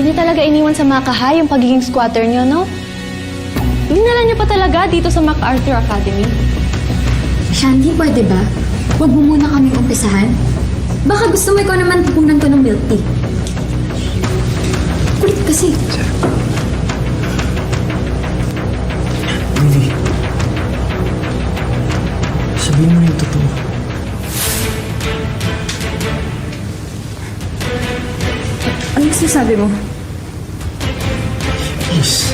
niyo talaga iniwan sa Makaha yung pagiging squatter niyo, no? Dinala niyo pa talaga dito sa MacArthur Academy. Shandy, pwede ba? Huwag mo muna kaming umpisahan. Baka gusto mo ikaw naman tupunan ko ng milk tea. Kulit kasi. Ruby, sabihin mo na yung totoo. Ano sinasabi mo? Please.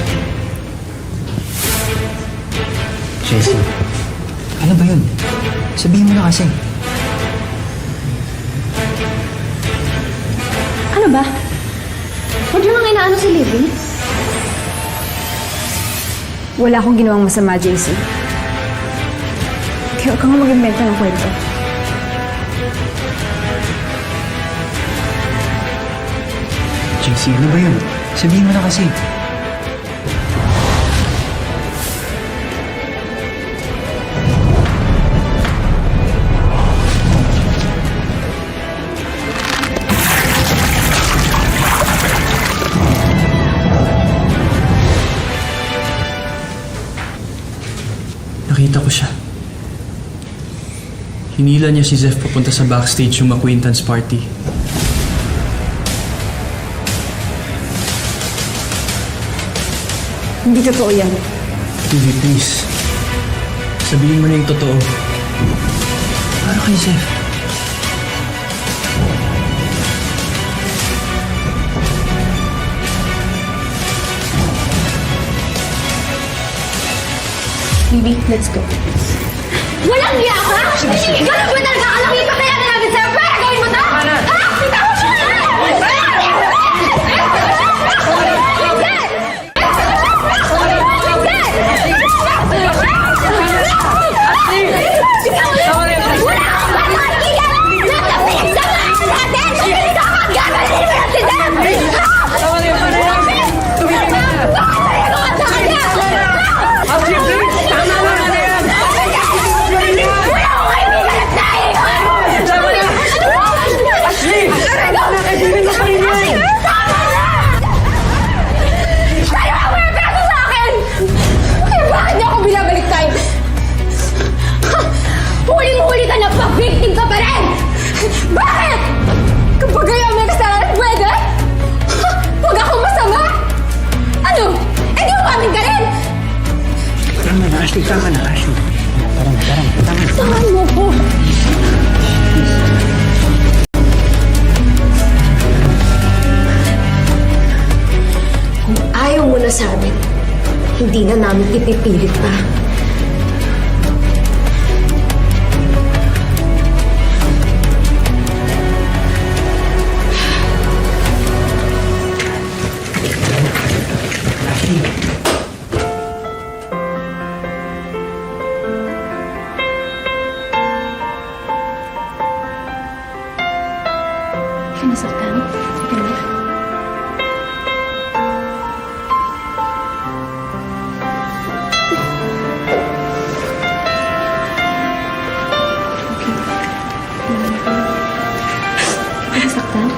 Jessie, ano ba yun? Sabihin mo na kasi. Ano ba? Huwag niyo nga inaano si Livy. Wala akong ginawang masama, JC. Kaya huwag ka nga mag-invento ng kwento. Jessie, ano ba yun? Sabihin mo na kasi. Nakita ko siya. Hinila niya si Zeph papunta sa backstage yung acquaintance party. Hindi totoo yan. Vivi, please. Sabihin mo na yung totoo. Para kay Zeph. Livy, let's go. Walang hiya ka? Ganun ba talaga? Alam mo yung patayaran namin sa'yo? Para gawin mo to? Ana! Bitawan mo na! Huling-huli ka na pa! Victim ka pa rin! Bakit? Kapag kayo may kasalanan, pwede? Huwag ako masama? Ano? Eh di umamin ka rin! Tama na, Ashley. Tama na, Ashley. Tama na. Tahan mo ko! Kung ayaw mo na sa amin, hindi na namin ipipilit pa. Sinasaktan? Sige na. Sinasaktan?